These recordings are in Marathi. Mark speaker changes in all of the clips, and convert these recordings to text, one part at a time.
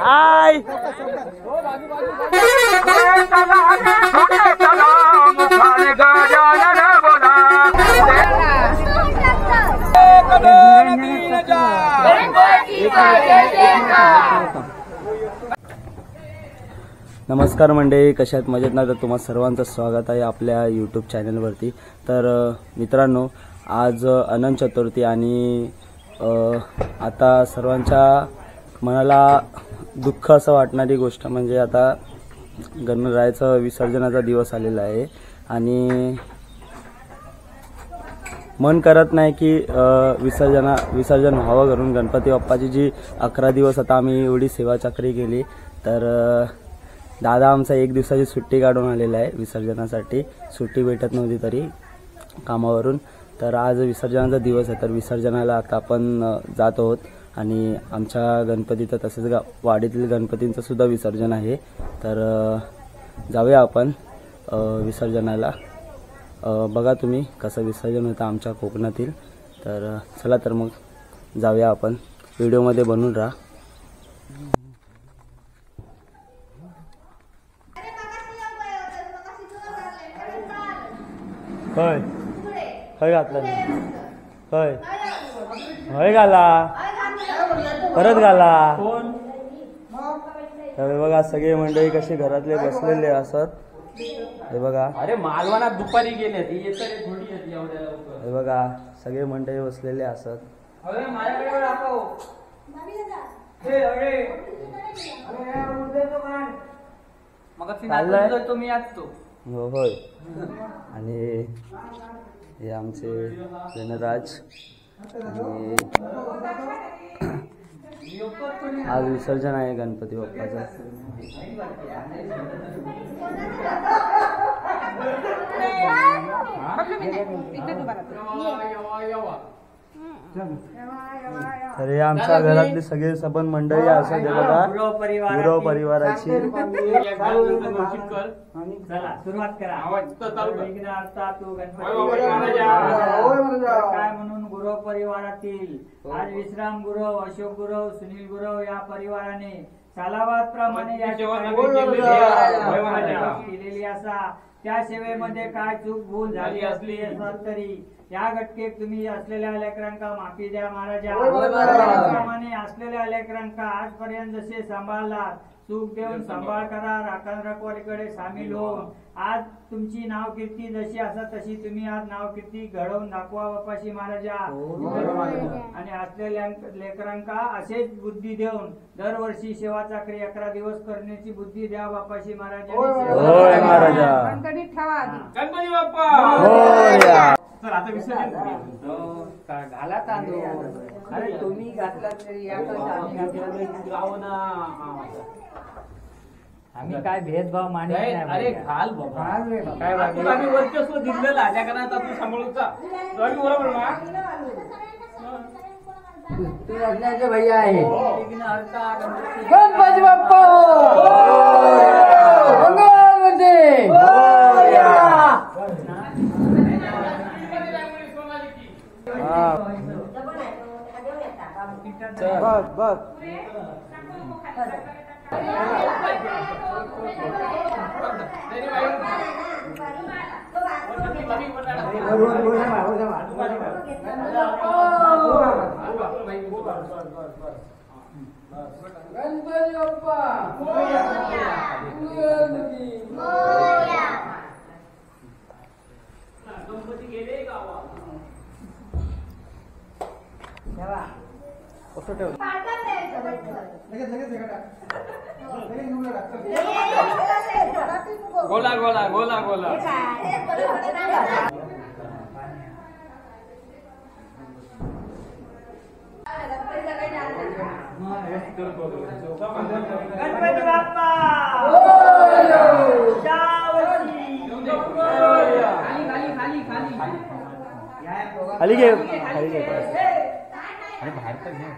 Speaker 1: हाय नमस्कार मंडळी, कशात मजेत ना? तर तुम्हा सर्वांचं स्वागत आहे आपल्या यूट्यूब चॅनलवरती। तर मित्रांनो, आज अनंत चतुर्थी आणि आता सर्वांच्या मनाला दुःख असं वाटणारी गोष्ट म्हणजे आता गणरायाचं विसर्जनाचा दिवस आलेला आहे आणि मन करत नाही की विसर्जन व्हावं घरून गणपती बाप्पाची। जी 11 दिवस आता आम्ही एवढी सेवा चक्री केली, तर दादा आमचा 1 दिवसाची सुट्टी काढून आलेला आहे विसर्जनासाठी। सुट्टी भेटत नव्हती तरी कामावरून, तर आज विसर्जनाचा दिवस आहे, तर विसर्जनाला आता आपण जात आहोत आणि आमच्या गणपतीचं तसेच वाडीतील गणपतींचं सुद्धा विसर्जन आहे। तर जाऊया आपण विसर्जनाला। बघा तुम्ही कसं विसर्जन होतं आमच्या कोकणातील। तर चला तर मग जाऊया आपण, व्हिडिओमध्ये बनून राहा। होय होय घातलं होय होय घाला परत घाला। तर बघा सगळे मंडळी कशी घरातले बसलेले असत, हे बघा।
Speaker 2: अरे मालवणात दुपारी गेले थोडी
Speaker 1: हे बघा सगळे मंडळी बसलेले असत।
Speaker 2: तुम्ही असतो
Speaker 1: होय। आणि हे आमचे गणराज आणि आज विसर्जन आहे गणपती बाप्पाचं। तर हे आमच्या घरातली सगळे सबन मंडळी असं ते बघा, गुरव परिवाराची।
Speaker 2: सुरुवात करा काय म्हणून गुरव परिवारातील आज विश्राम गुरव, अशोक गुरव, सुनील गुरव या परिवाराने सालाबाद प्रमाणे केलेली असा त्या सेवेमध्ये काय चूक भूल झाली असली तरी या घटकेत तुम्ही असलेल्या लेकरांका माफी द्या महाराजा। त्याप्रमाणे असलेल्या लेकरांका आजपर्यंत जसे सांभाळला सुख देऊन सांभाळ करा, राखण रखवालीकडे सामील होऊन आज तुमची नाव कीर्ती जशी असा तशी तुम्ही आज नाव कीर्ती घडवून दाखवा बापाशी महाराजा। आणि असलेल्या लेकरांका असेच बुद्धी देऊन दरवर्षी सेवा चाकरी 11 दिवस करण्याची बुद्धी द्या बापाशी महाराजा।
Speaker 1: होय महाराजा।
Speaker 2: गणपती बाप्पा तर आता विसर्जन घाला तांदूळ। अरे तुम्ही घातला तरी आम्ही काय भेदभाव मानत नाही। अरे घाल बाबा, काय आम्ही वर्चस्व दिलेलं त्या कारण तू सांभाळूचा बरोबर ना। तू रत्नाचे भैया आहे। गणपती बाप्पा मंगलमूर्ती
Speaker 1: बस बस
Speaker 2: गणपती बाप्पा गणपती गेले गावा
Speaker 1: कसं ठेव
Speaker 2: गोला गोला गोला गोला गणपती बाप्पा
Speaker 1: खाली घे खाली घे आणि बाहेर तर घे।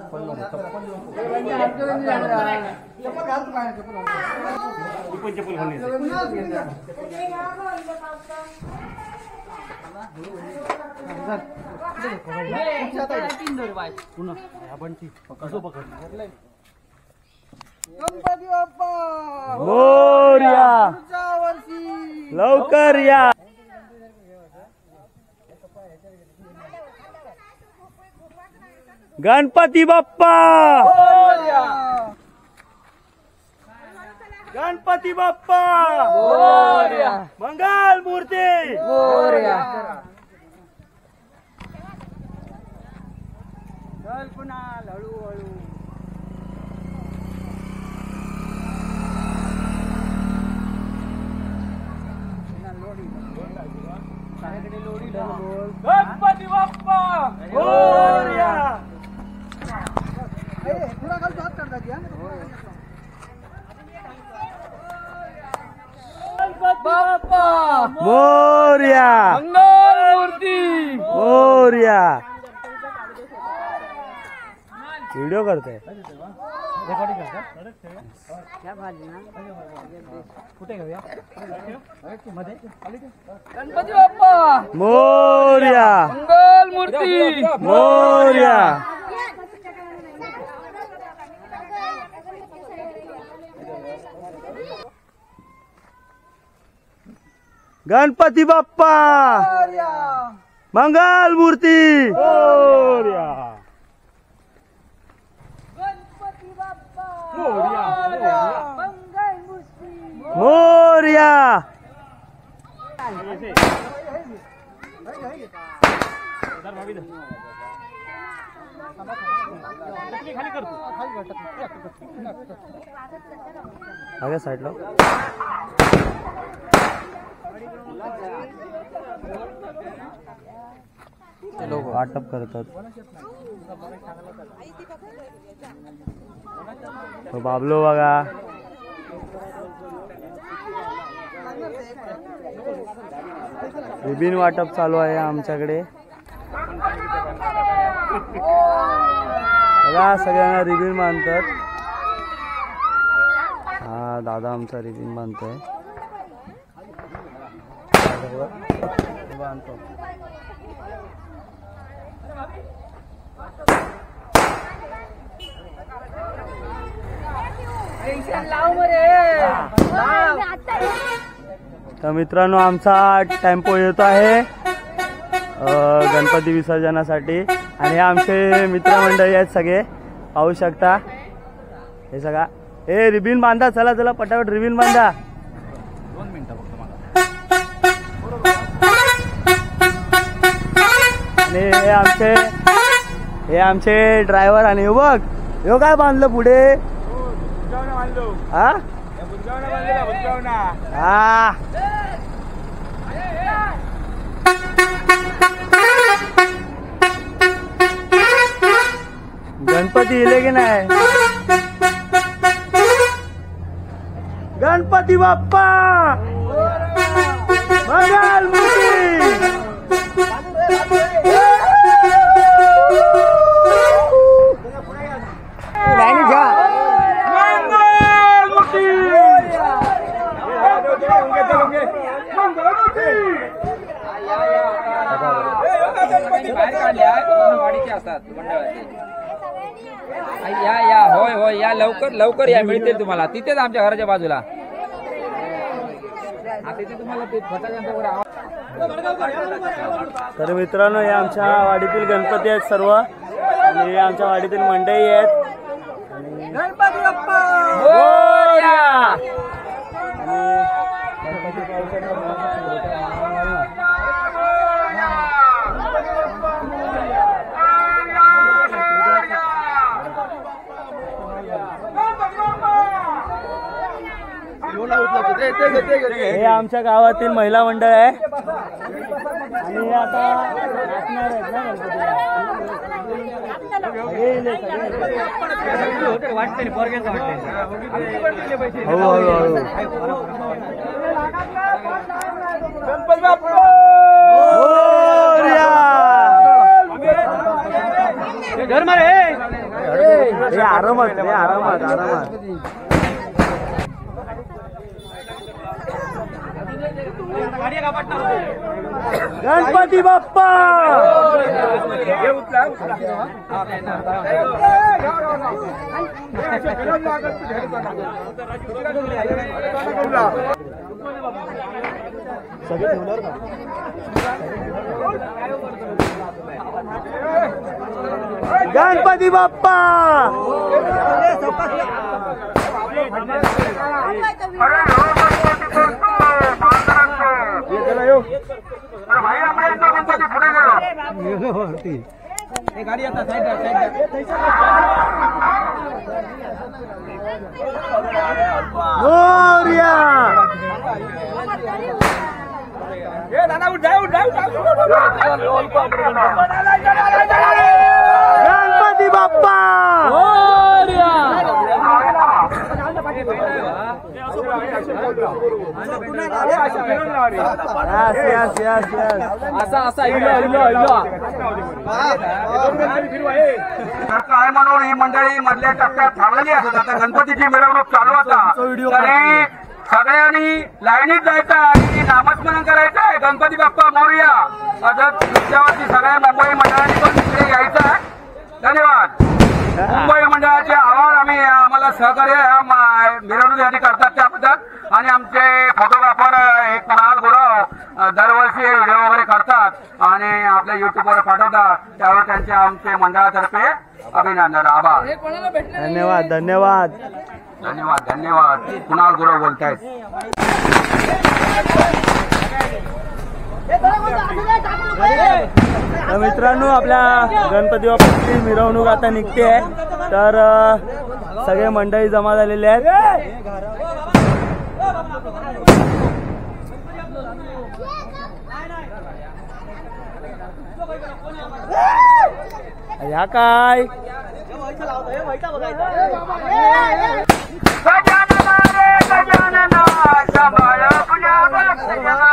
Speaker 1: चप्पल
Speaker 2: गणपती बाप्पा
Speaker 1: मोरया.
Speaker 2: पुढच्या वर्षी
Speaker 1: लवकर या. गणपती बाप्पा. गणपती बाप्पा. मंगल मूर्ती.
Speaker 2: चल कुणाल हळूहळू.
Speaker 1: गणपती बाप्पा मोरया.
Speaker 2: थोडा खाली हात काढतात या.
Speaker 1: बाप्पा मोरया.
Speaker 2: मंगल मूर्ती
Speaker 1: मोरया. व्हिडिओ करताय.
Speaker 2: गणपती बाप्पा
Speaker 1: मोरया.
Speaker 2: मंगल मूर्ती
Speaker 1: मोरया. गणपती बाप्पा मंगल मूर्ती. मोरया.
Speaker 2: गणपती बाप्पा मंगल मूर्ती
Speaker 1: मोरया. आगे साईडला वाटप करतात. तो बाबलो बघा. रिबीन वाटप चालू आहे आमच्याकडे. बघा सगळ्यांना रिबीन बांधतात. हा दादा आमचा रिबीन बांधतोय. बांधतो. तर मित्रांनो आमचा टेम्पो येतो आहे गणपती विसर्जनासाठी आणि हे आमचे मित्रमंडळी आहेत सगळे पाहू शकता. हे सगळा हे रिबीन बांधा. चला चला पटापट रिबीन बांधा.
Speaker 3: 2 मिनिटं फक्त मला.
Speaker 1: आणि हे आमचे ड्रायव्हर. आणि हे बघ हे काय बांधलं पुढे. हा हा गणपती येले की नाही. गणपती बाप्पा मंगल मूर्ती.
Speaker 3: या होय होय या लवकर लवकर या मिळतील तुम्हाला तिथेच आमच्या घराच्या बाजूला. तिथे तुम्हाला ते फटाक्यांचा आवाज.
Speaker 1: तर मित्रांनो हे आमच्या वाडीतील गणपती आहेत सर्व आणि हे आमच्या वाडीतील मंडळी आहेत.
Speaker 2: गणपती बाप्पा
Speaker 1: मोरया. आणि गणपती पाहू शकता. हे आमच्या गावातील महिला मंडळ आहे आणि हे आता नाचणार आहेत ना गणपतीला. हळूहळू
Speaker 2: गणपती बाप्पा
Speaker 1: घर मारे. हे आरामात आरामात आरामात. गणपती बाप्पा गणपती बाप्पा गाडी आता गणपती बाप्पा
Speaker 4: काय म्हणून ही मंडळी मधल्या टप्प्यात थांबलेली असत. आता गणपतीची मिरवणूक चालू होता तरी सगळ्यांनी लाईनीत जायचं आणि नामस्मरण करायचं आहे. गणपती बाप्पा मोरया असं तुमच्यावरती सगळ्या मुंबई मंडळांनी पण तिकडे यायचं आहे. धन्यवाद. मुंबई मंडळाचे आभार. आम्हाला सहकार्य मिरवणुकीसाठी करतात त्याबद्दल. आणि आमचे फोटोग्राफर एक कुणाल गुरव दरवर्षी व्हिडिओ वगैरे करतात आणि आपल्या युट्यूबवर पाठवतात. त्यावर त्यांचे आमचे मंडळातर्फे अभिनंदन, आभार.
Speaker 1: धन्यवाद धन्यवाद
Speaker 4: धन्यवाद धन्यवाद. कुणाल गुरव बोलतायत.
Speaker 1: तर मित्रांनो आपल्या गणपती बाप्पाची मिरवणूक आता निघते आहे. तर सगळे मंडळी जमा झालेले आहेत. या काय
Speaker 4: गजानना रे गजानना सांभाळ तुझ्या भक्तांना.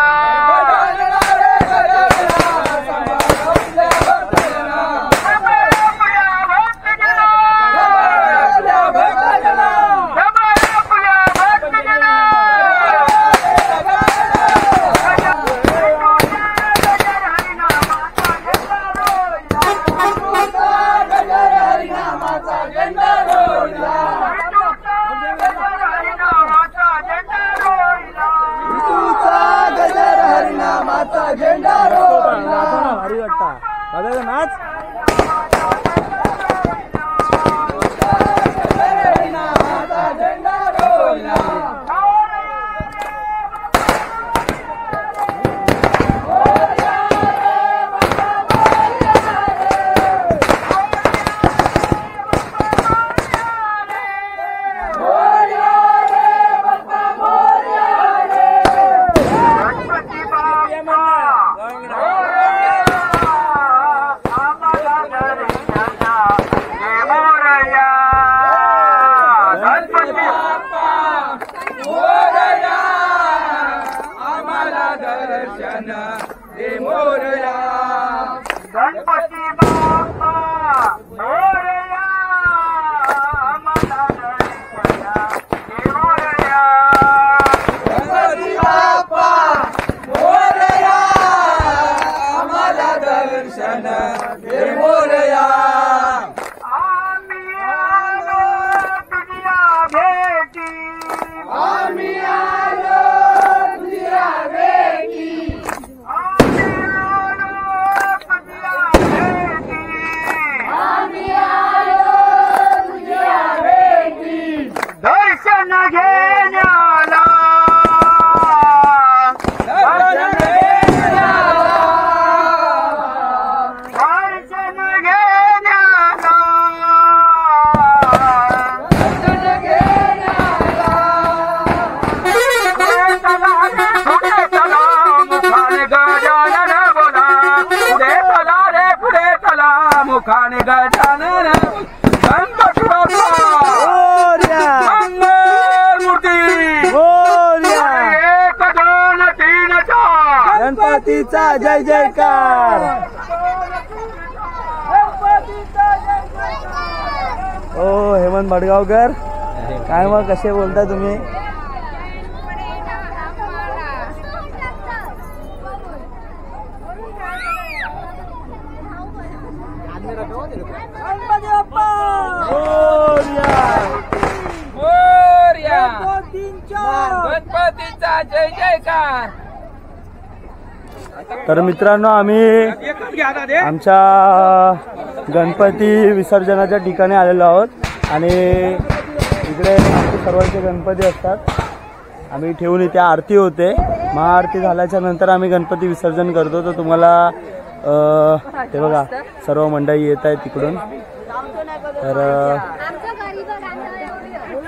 Speaker 1: नाच गणपती बाप्पा मोरया आम्हाला दर्शन दे मोरया. गणपती बाप्पा मोरया आम्हाला दर्शन दे मोरया. आम्ही आलो तुझ्या भेटी. आम्ही आलो तुझ्या भेटी. दर्शन घेण्याला दर्शन घेण्याला पुढे चला मुखाने गजानन बोला. पुढे चला रे पुढे चला मुखाने गजानन. गणपती बाप्पा गणपतीचा जय जयकार. ओ हेमंत भडगावकर काय मग कसे बोलता तुम्ही?
Speaker 3: मोरया. गणपतीचा जय जयकार.
Speaker 1: तर मित्रांनो आम्ही आमच्या गणपती विसर्जनाच्या ठिकाणी आलेलो आहोत आणि इकडे आमचे सर्वांचे गणपती असतात. आम्ही ठेवून इथे आरती होते. महाआरती झाल्याच्या नंतर आम्ही गणपती विसर्जन करतो. तर तुम्हाला ते बघा सर्व मंडळी येत आहेत तिकडून. तर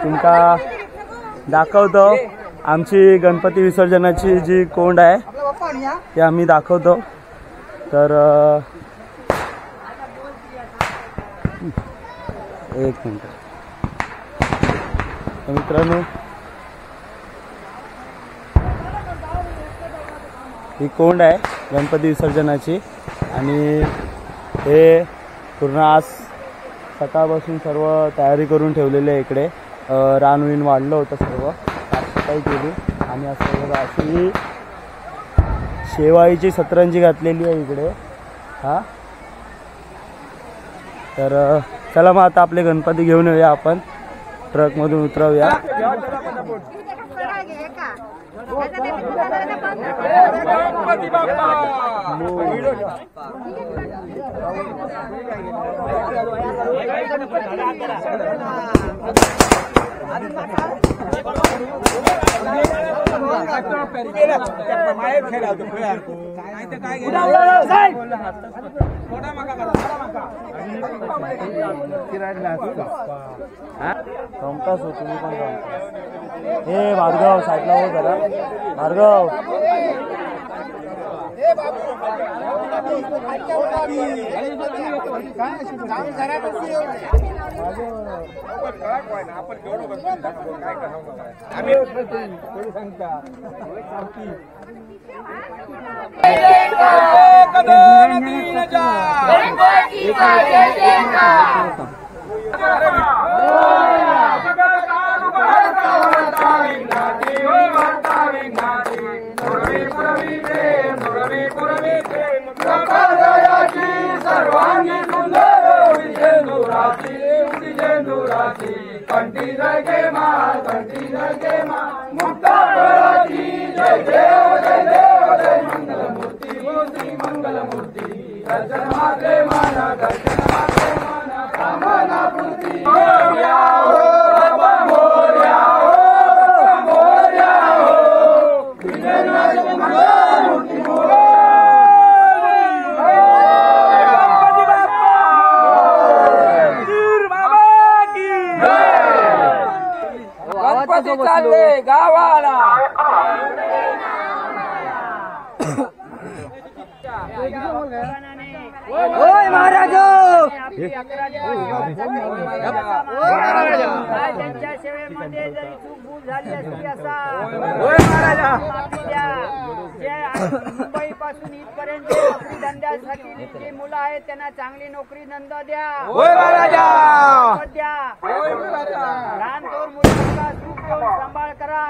Speaker 1: तुमका दाखवतो आमची गणपती विसर्जनाची जी कोंड आहे ते आम्ही दाखवतो. तर एक मिनिट. तर मित्रांनो ही कोंड आहे गणपती विसर्जनाची आणि हे पूर्ण आज सकाळपासून सर्व तयारी करून ठेवलेली आहे. इकडे रानविन वाढलं होतं, सर्व साफसफाई केली आणि असं अशी शेवाळीची सतरंजी घातलेली आहे इकडे. हा तर चला मग आता आपले गणपती घेऊन येऊया. आपण ट्रकमधून उतरवूया. रमताच हो तुम्ही पण रमता. हे भार्गव साईडला हो जरा. भार्गव
Speaker 4: सर्वांगी सुंदर कंठी जगे मा मुक्ता जय देव जय मंगलमूर्ती मंगलमूर्ती दर्शन मात्रे माना कामना पूर्ती. मोरया हो बाबा मोरया हो विजयनाथ मंगलमूर्ती
Speaker 3: गणपती चालले गावाला.
Speaker 2: होय महाराज. त्यांच्या सेवेमध्ये जरी चूक भूल झाली असली असा मुंबई पासून इथपर्यंत नोकरी धंद्यासाठी जी मुलं आहेत त्यांना चांगली नोकरी धंदा द्या. द्या लहान थोर मुलांना सुख देऊन सांभाळ करा.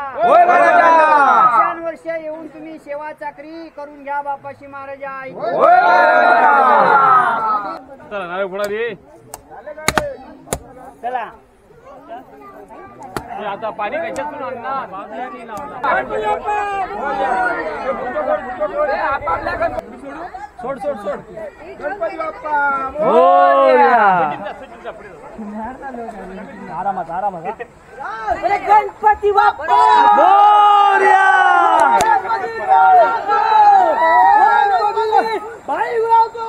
Speaker 2: वर्ष येऊन तुम्ही सेवा चाकरी करून घ्या बापाशी महाराजा. चला
Speaker 3: आता पाणी कशातून आणणार. सोड सोड सोड. गणपती बाप्पा
Speaker 1: आरामात आरामात.
Speaker 2: गणपती बाप्पा बाई उडवतो.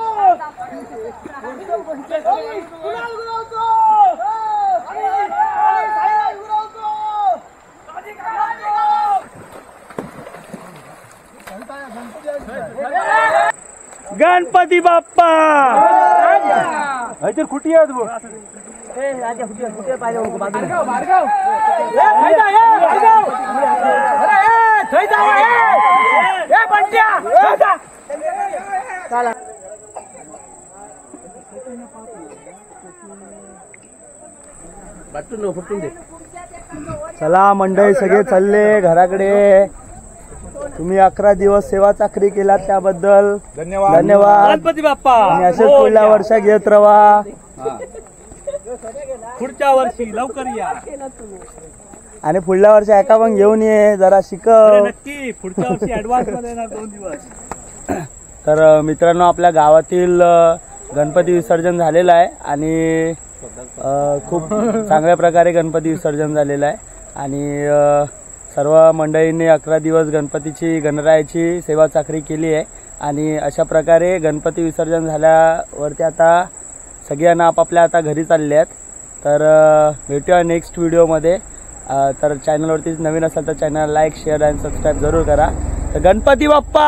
Speaker 1: गणपती बाप्पा तर कुठे आहेत भाऊ. चला मंडळी सगळे चालले घराकडे. तुम्ही 11 दिवस सेवा चाकरी केलात त्याबद्दल धन्यवाद.
Speaker 2: गणपती बाप्पा
Speaker 1: आणि असेच पुढल्या वर्षात घेत राहा.
Speaker 2: पुढच्या वर्षी लवकर या.
Speaker 1: आणि पुढल्या वर्षी एका पण घेऊन ये जरा शिकव.
Speaker 2: नक्की पुढच्या वर्षी ऍडव्हान्स मध्ये येणार 2 दिवस.
Speaker 1: तर मित्रांनो आपल्या गावातील गणपती विसर्जन झालेलं आहे आणि खूप चांगल्या प्रकारे गणपती विसर्जन झालेलं आहे आणि सर्व मंडळींनी 11 दिवस गणपतीची गणरायाची सेवा चाकरी केली आहे आणि अशा प्रकारे गणपती विसर्जन झाल्यावरती आता सगळ्यांना आपापल्या आता घरी चालले आहेत. तर भेटूया नेक्स्ट व्हिडिओमध्ये. तर चॅनलवरती नवीन असेल तर चॅनल लाईक शेअर आणि सबस्क्राईब जरूर करा. तर गणपती बाप्पा